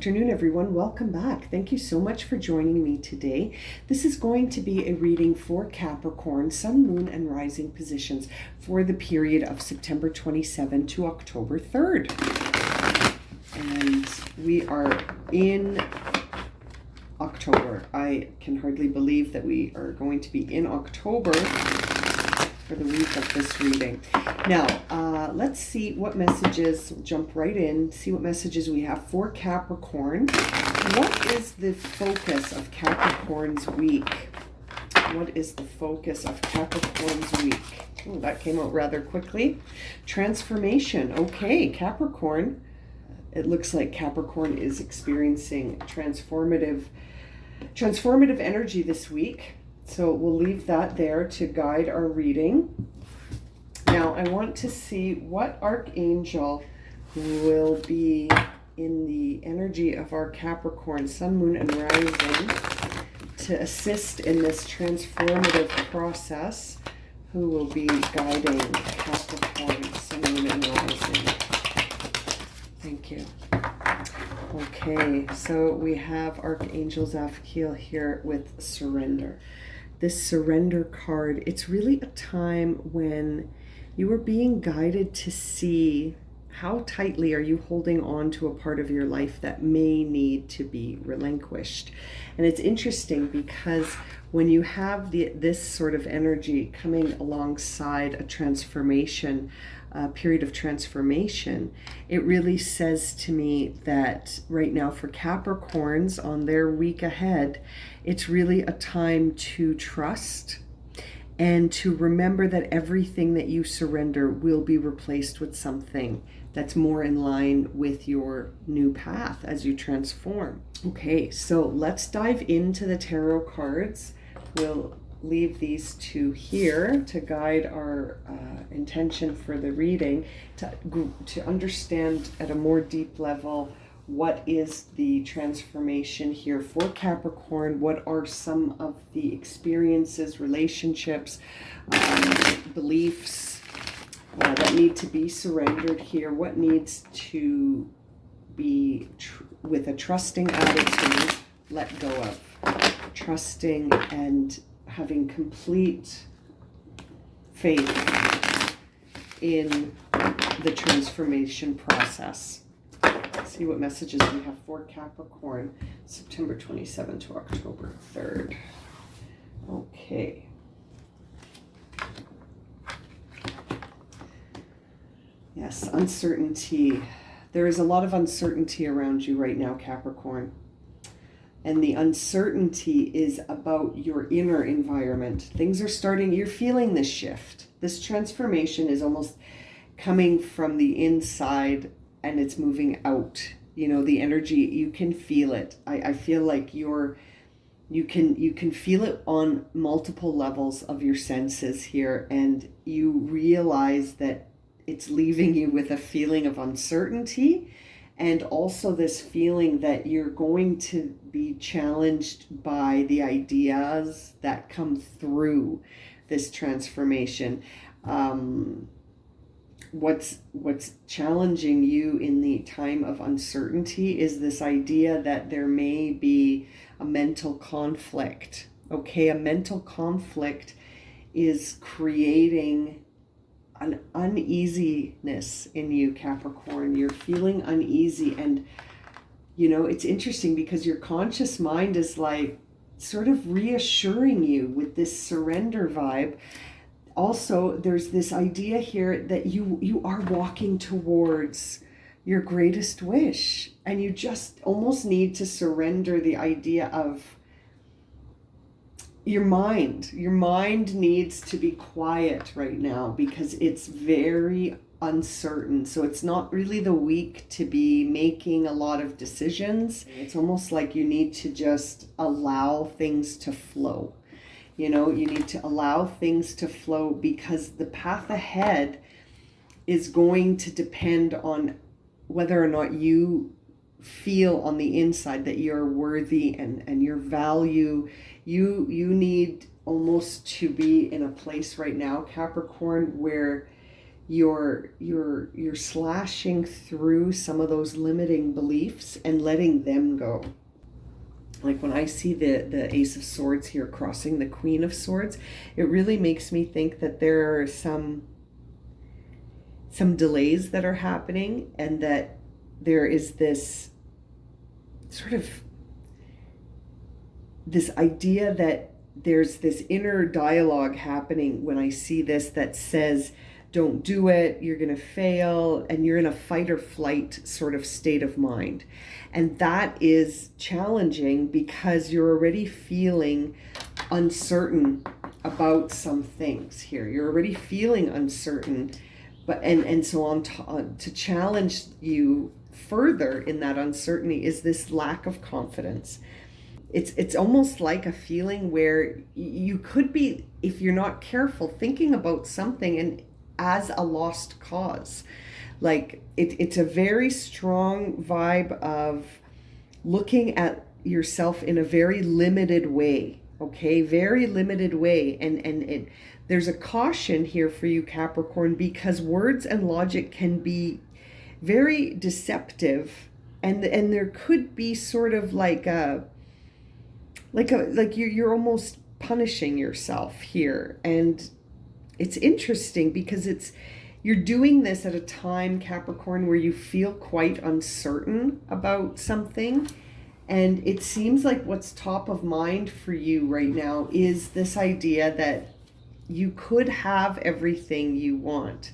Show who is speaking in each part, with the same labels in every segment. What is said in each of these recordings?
Speaker 1: afternoon, everyone. Welcome back. Thank you so much for joining me today. This is going to be a reading for Capricorn, Sun, Moon, and Rising positions for the period of September 27 to October 3rd. And we are in October. I can hardly believe that we are going to be in October for the week of this reading. Now, let's see what messages, jump right in, see what messages we have for Capricorn. What is the focus of Capricorn's week? What is the focus of Capricorn's week? Oh, that came out rather quickly. Transformation. Okay, Capricorn. It looks like Capricorn is experiencing transformative energy this week. So we'll leave that there to guide our reading. Now I want to see what archangel will be in the energy of our Capricorn, Sun, Moon, and Rising to assist in this transformative process. Who will be guiding Capricorn, Sun, Moon, and Rising? Thank you. Okay, so we have Archangel Zaphiel here with surrender. This surrender card, it's really a time when you are being guided to see how tightly are you holding on to a part of your life that may need to be relinquished. And it's interesting because when you have this sort of energy coming alongside a transformation, a period of transformation, it really says to me that right now for Capricorns on their week ahead, it's really a time to trust and to remember that everything that you surrender will be replaced with something that's more in line with your new path as you transform. Okay, so let's dive into the tarot cards. We'll leave these two here to guide our intention for the reading, to understand at a more deep level what is the transformation here for Capricorn, what are some of the experiences, relationships, beliefs that need to be surrendered here, what needs to be with a trusting attitude, let go of. Trusting and having complete faith in the transformation process. Let's see what messages we have for Capricorn, September 27 to October 3rd. Okay. Yes, uncertainty. There is a lot of uncertainty around you right now, Capricorn. And the uncertainty is about your inner environment. Things are starting, you're feeling this shift. This transformation is almost coming from the inside and it's moving out. You know, the energy, you can feel it. I feel like you can feel it on multiple levels of your senses here, and you realize that it's leaving you with a feeling of uncertainty. And also this feeling that you're going to be challenged by the ideas that come through this transformation. What's challenging you in the time of uncertainty is this idea that there may be a mental conflict. Okay, a mental conflict is creating an uneasiness in you, Capricorn. You're feeling uneasy, and you know, it's interesting because your conscious mind is like sort of reassuring you with this surrender vibe. Also, there's this idea here that you are walking towards your greatest wish, and you just almost need to surrender the idea of your mind. Your mind needs to be quiet right now because it's very uncertain. So it's not really the week to be making a lot of decisions. It's almost like you need to just allow things to flow. You know, you need to allow things to flow because the path ahead is going to depend on whether or not you feel on the inside that you're worthy and your value. You need almost to be in a place right now, Capricorn, where you're slashing through some of those limiting beliefs and letting them go. Like when I see the Ace of Swords here crossing the Queen of Swords, it really makes me think that there are some delays that are happening, and that there is this sort of this idea that there's this inner dialogue happening when I see this that says, don't do it, you're going to fail, and you're in a fight or flight sort of state of mind. And that is challenging because you're already feeling uncertain about some things here. You're already feeling uncertain, and so on. To challenge you further in that uncertainty is this lack of confidence. It's almost like a feeling where you could be, if you're not careful, thinking about something and as a lost cause. Like it's a very strong vibe of looking at yourself in a very limited way. Okay, very limited way. And there's a caution here for you, Capricorn, because words and logic can be very deceptive, and there could be sort of like you're almost punishing yourself here. And it's interesting because you're doing this at a time, Capricorn, where you feel quite uncertain about something. And it seems like what's top of mind for you right now is this idea that you could have everything you want.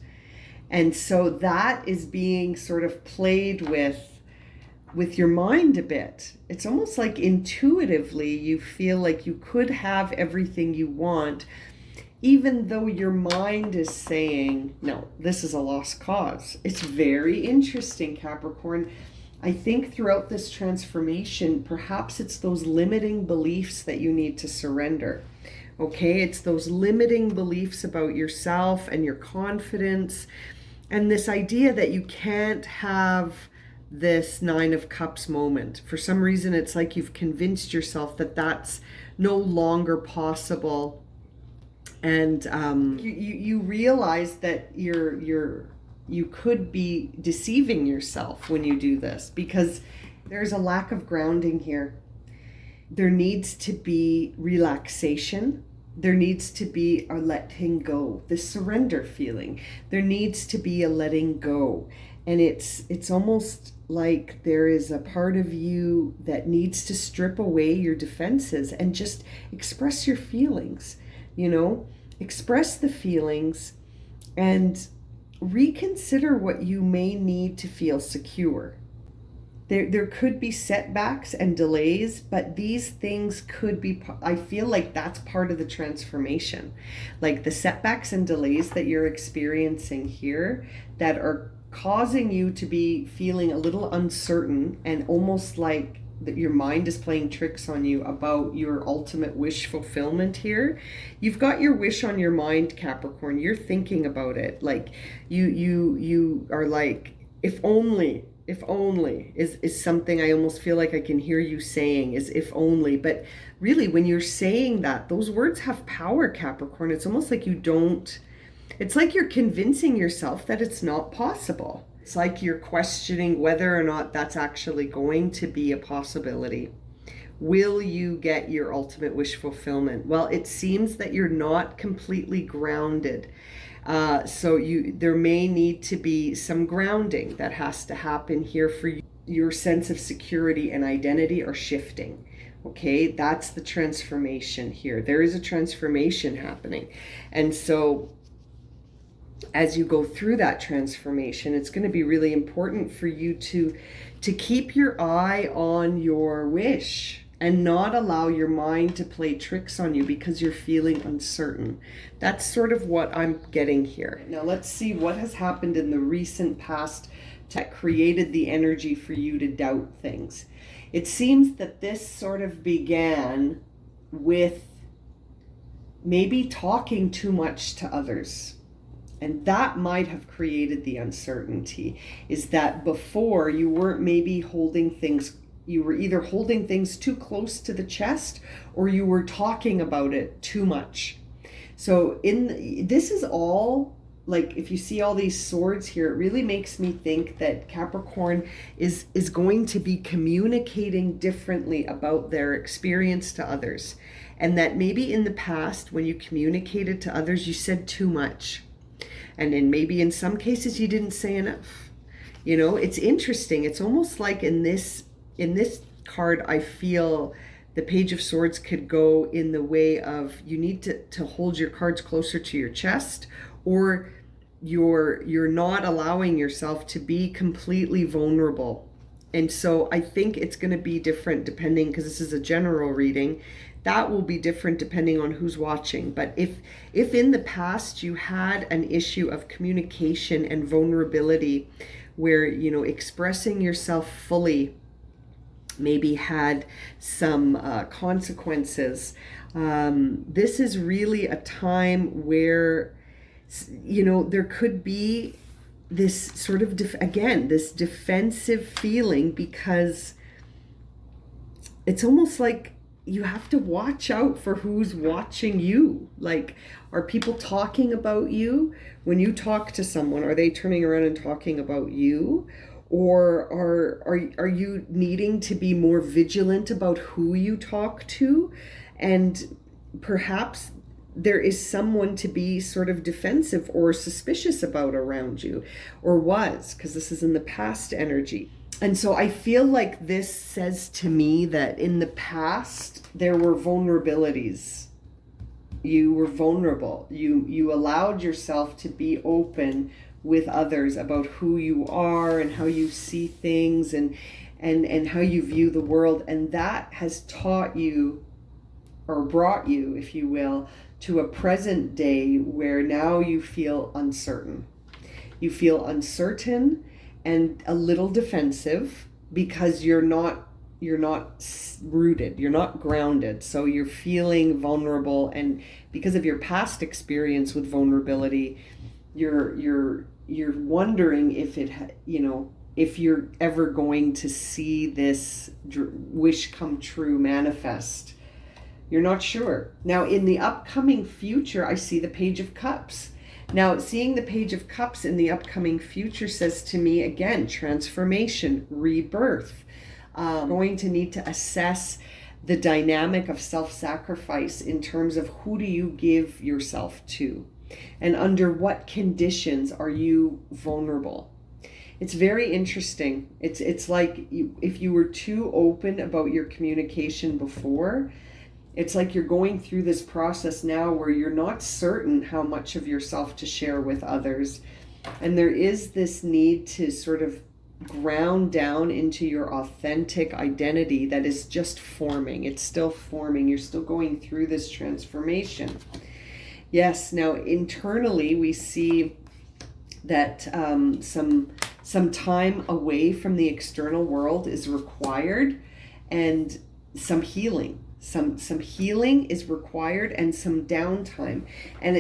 Speaker 1: And so that is being sort of played with your mind a bit. It's almost like intuitively you feel like you could have everything you want, even though your mind is saying, no, this is a lost cause. It's very interesting, Capricorn. I think throughout this transformation, perhaps it's those limiting beliefs that you need to surrender. Okay, it's those limiting beliefs about yourself and your confidence, and this idea that you can't have this Nine of Cups moment. For some reason, it's like you've convinced yourself that that's no longer possible. And you realize that you could be deceiving yourself when you do this, because there's a lack of grounding here. There needs to be relaxation. There needs to be a letting go, the surrender feeling. There needs to be a letting go. And it's almost like there is a part of you that needs to strip away your defenses and just express your feelings. Express the feelings and reconsider what you may need to feel secure. There could be setbacks and delays, but these things could be, I feel like that's part of the transformation. Like the setbacks and delays that you're experiencing here that are causing you to be feeling a little uncertain, and almost like that your mind is playing tricks on you about your ultimate wish fulfillment here. You've got your wish on your mind, Capricorn. You're thinking about it. Like you are like, if only is something I almost feel like I can hear you saying, is if only. But really, when you're saying that, those words have power, Capricorn. It's almost like it's like you're convincing yourself that it's not possible. It's like you're questioning whether or not that's actually going to be a possibility. Will you get your ultimate wish fulfillment? Well, it seems that you're not completely grounded. So there may need to be some grounding that has to happen here for you. Your sense of security and identity are shifting. Okay, that's the transformation here. There is a transformation happening. And so as you go through that transformation, it's going to be really important for you to keep your eye on your wish and not allow your mind to play tricks on you because you're feeling uncertain. That's sort of what I'm getting here. Now let's see what has happened in the recent past that created the energy for you to doubt things. It seems that this sort of began with maybe talking too much to others. And that might have created the uncertainty, is that before you weren't maybe holding things, you were either holding things too close to the chest or you were talking about it too much. So this is all like if you see all these swords here, it really makes me think that Capricorn is going to be communicating differently about their experience to others. And that maybe in the past, when you communicated to others, you said too much. And then maybe in some cases you didn't say enough. You know, it's interesting. It's almost like in this card, I feel the Page of Swords could go in the way of you need to hold your cards closer to your chest, or you're not allowing yourself to be completely vulnerable. And so I think it's going to be different depending, because this is a general reading, that will be different depending on who's watching. But if in the past you had an issue of communication and vulnerability where, you know, expressing yourself fully maybe had some consequences, this is really a time where, you know, there could be this sort of, this defensive feeling, because it's almost like you have to watch out for who's watching you. Like, are people talking about you? When you talk to someone, are they turning around and talking about you? Or are you needing to be more vigilant about who you talk to? And perhaps there is someone to be sort of defensive or suspicious about around you, or was, because this is in the past energy. And so I feel like this says to me that in the past there were vulnerabilities. You were vulnerable. You allowed yourself to be open with others about who you are and how you see things and how you view the world. And that has taught you, or brought you, if you will, to a present day where now you feel uncertain. You feel uncertain and a little defensive because you're not rooted, you're not grounded. So you're feeling vulnerable, and because of your past experience with vulnerability, you're wondering if if you're ever going to see this wish come true manifest. You're not sure. Now, in the upcoming future, I see the Page of Cups. Now, seeing the Page of Cups in the upcoming future says to me, again, transformation, rebirth. Going to need to assess the dynamic of self-sacrifice in terms of who do you give yourself to, and under what conditions are you vulnerable. It's very interesting. It's like if you were too open about your communication before, it's like you're going through this process now where you're not certain how much of yourself to share with others. And there is this need to sort of ground down into your authentic identity that is just forming. It's still forming. You're still going through this transformation. Yes, now internally we see that some time away from the external world is required, and some healing. Some healing is required, and some downtime. And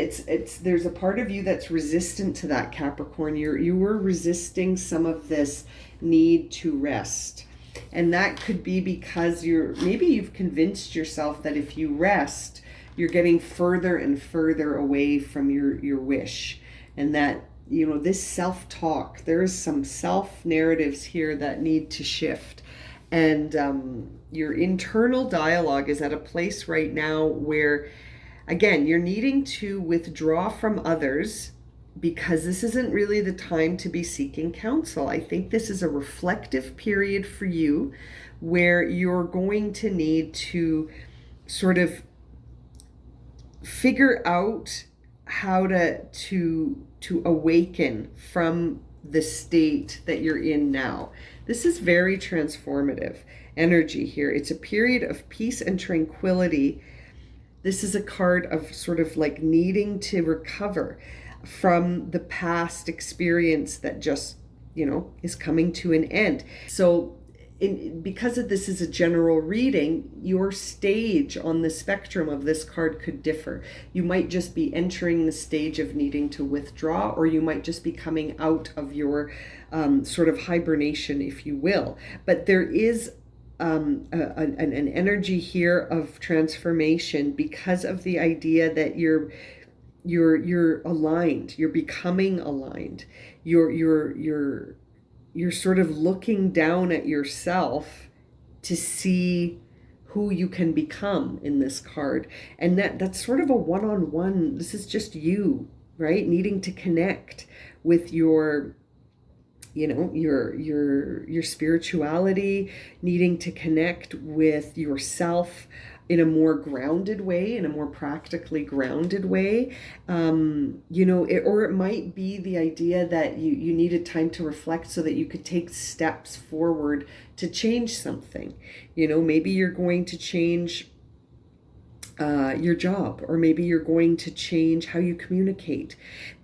Speaker 1: there's a part of you that's resistant to that, Capricorn. You were resisting some of this need to rest. And that could be because maybe you've convinced yourself that if you rest, you're getting further and further away from your wish. And that, this self-talk, there is some self-narratives here that need to shift. And your internal dialogue is at a place right now where, again, you're needing to withdraw from others, because this isn't really the time to be seeking counsel. I think this is a reflective period for you where you're going to need to sort of figure out how to awaken from the state that you're in now. This is very transformative energy here. It's a period of peace and tranquility. This is a card of sort of like needing to recover from the past experience that just, is coming to an end. So because of this is a general reading, your stage on the spectrum of this card could differ. You might just be entering the stage of needing to withdraw, or you might just be coming out of your sort of hibernation, if you will. But there is an energy here of transformation because of the idea that you're aligned, you're becoming aligned, you're sort of looking down at yourself to see who you can become in this card. And that's sort of a one-on-one. This is just you, right? Needing to connect with your, your spirituality, needing to connect with yourself in a more grounded way, in a more practically grounded way. Or it might be the idea that you needed time to reflect so that you could take steps forward to change something. Maybe you're going to change your job, or maybe you're going to change how you communicate.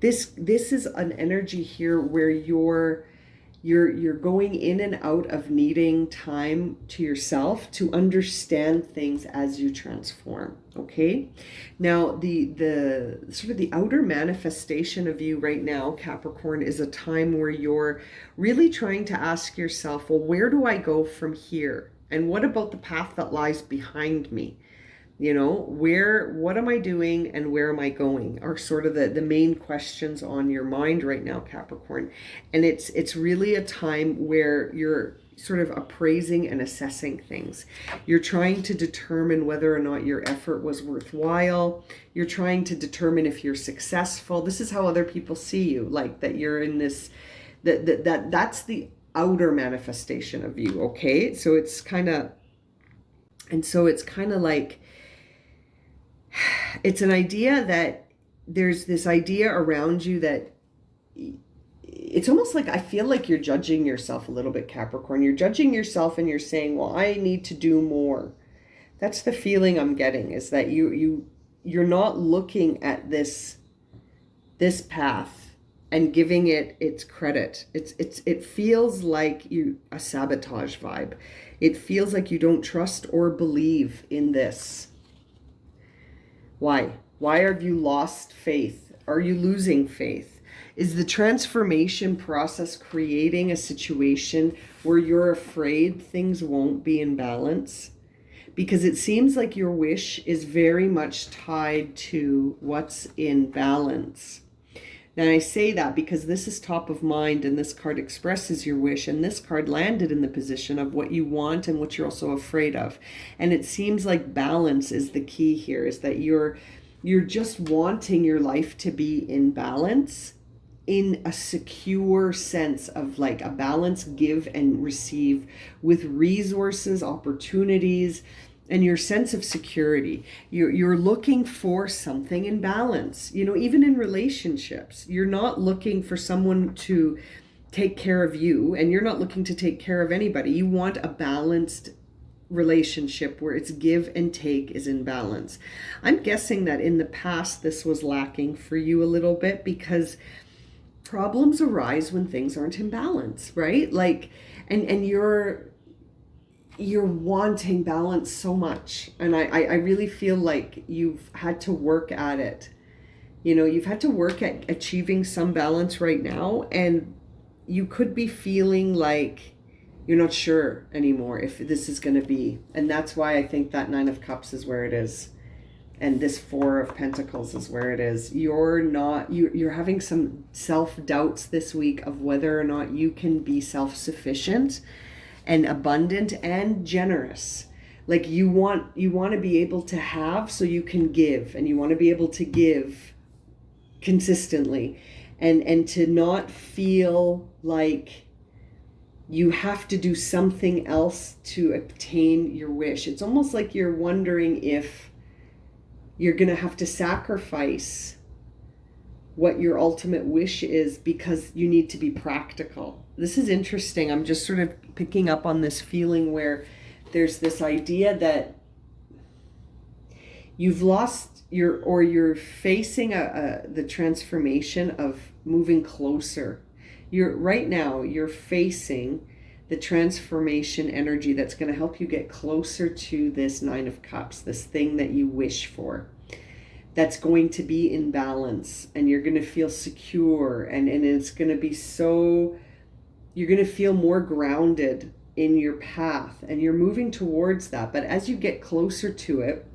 Speaker 1: This is an energy here where you're going in and out of needing time to yourself to understand things as you transform. Okay. Now the sort of the outer manifestation of you right now, Capricorn, is a time where you're really trying to ask yourself, well, where do I go from here? And what about the path that lies behind me? What am I doing and where am I going are sort of the main questions on your mind right now, Capricorn. And it's really a time where you're sort of appraising and assessing things. You're trying to determine whether or not your effort was worthwhile. You're trying to determine if you're successful. This is how other people see you, like that you're in this, that's the outer manifestation of you. Okay. So it's kind of like, it's an idea that there's this idea around you that it's almost like, I feel like you're judging yourself a little bit, Capricorn. You're judging yourself and you're saying, well, I need to do more. That's the feeling I'm getting, is that you're not looking at this path and giving it its credit. It feels like a sabotage vibe. It feels like you don't trust or believe in this. Why? Why have you lost faith? Are you losing faith? Is the transformation process creating a situation where you're afraid things won't be in balance? Because it seems like your wish is very much tied to what's in balance. Now, I say that because this is top of mind, and this card expresses your wish, and this card landed in the position of what you want and what you're also afraid of. And it seems like balance is the key here, is that you're just wanting your life to be in balance, in a secure sense of like a balance, give and receive, with resources, opportunities, and your sense of security. You're looking for something in balance. Even in relationships, you're not looking for someone to take care of you, and you're not looking to take care of anybody. You want a balanced relationship where it's give and take is in balance. I'm guessing that in the past this was lacking for you a little bit, because problems arise when things aren't in balance, right? Like, and you're wanting balance so much. And I really feel like you've had to work at it. You've had to work at achieving some balance right now, and you could be feeling like you're not sure anymore if this is going to be. And that's why I think that 9 of Cups is where it is. And this 4 of Pentacles is where it is. You're having some self-doubts this week of whether or not you can be self-sufficient and abundant and generous. Like you want to be able to have so you can give, and you want to be able to give consistently, and to not feel like you have to do something else to obtain your wish. It's almost like you're wondering if you're going to have to sacrifice what your ultimate wish is because you need to be practical. This is interesting. I'm just sort of picking up on this feeling where there's this idea that you've lost you're facing the transformation of moving closer. Right now you're facing the transformation energy that's going to help you get closer to this 9 of Cups, this thing that you wish for, that's going to be in balance, and you're going to feel secure, and it's going to be so, you're going to feel more grounded in your path, and you're moving towards that. But as you get closer to it,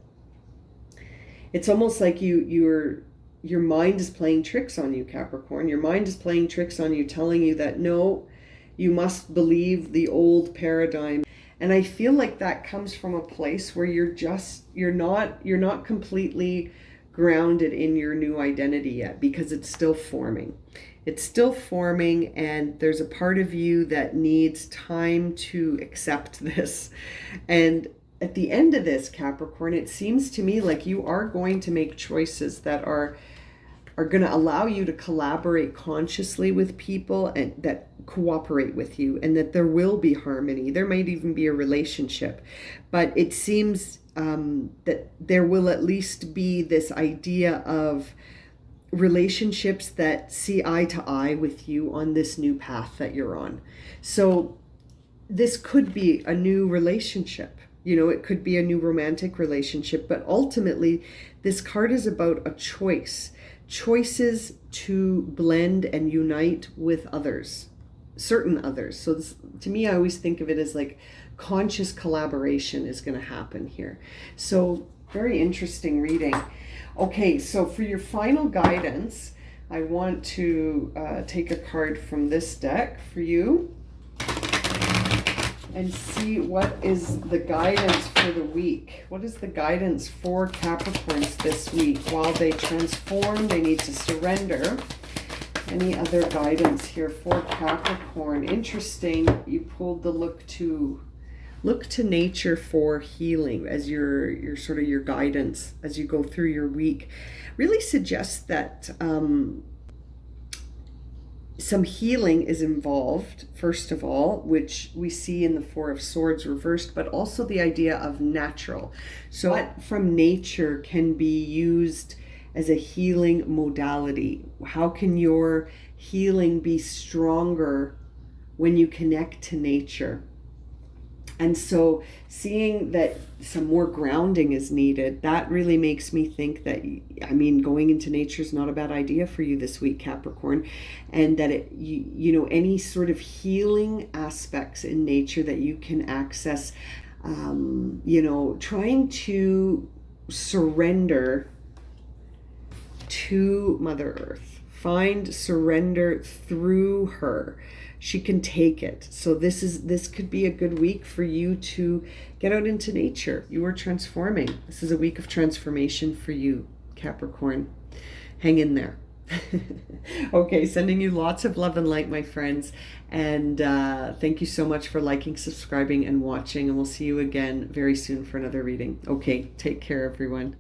Speaker 1: it's almost like you're your mind is playing tricks on you, Capricorn. Your mind is playing tricks on you, telling you that no, you must believe the old paradigm. And I feel like that comes from a place where you're not completely grounded in your new identity yet, because it's still forming. It's still forming, and there's a part of you that needs time to accept this. And at the end of this, Capricorn, it seems to me like you are going to make choices that are going to allow you to collaborate consciously with people and that cooperate with you, and that there will be harmony. There might even be a relationship, but it seems that there will at least be this idea of relationships that see eye to eye with you on this new path that you're on. So this could be a new relationship. It could be a new romantic relationship, but ultimately this card is about a choice. Choices to blend and unite with others, certain others. So this, to me, I always think of it as like conscious collaboration is going to happen here. So very interesting reading. Okay, so for your final guidance, I want to take a card from this deck for you and see what is the guidance for the week. What is the guidance for Capricorns this week? While they transform, they need to surrender. Any other guidance here for Capricorn? Interesting, you pulled the look to nature for healing as your sort of your guidance as you go through your week. Really suggests that some healing is involved, first of all, which we see in the Four of Swords reversed, but also the idea of natural. So what from nature can be used as a healing modality? How can your healing be stronger when you connect to nature? And so seeing that some more grounding is needed, that really makes me think that, going into nature is not a bad idea for you this week, Capricorn. And that any sort of healing aspects in nature that you can access, trying to surrender to Mother Earth. Find surrender through her. She can take it. So this could be a good week for you to get out into nature. You are transforming. This is a week of transformation for you, Capricorn. Hang in there. Okay, sending you lots of love and light, my friends. And thank you so much for liking, subscribing, and watching. And we'll see you again very soon for another reading. Okay, take care, everyone.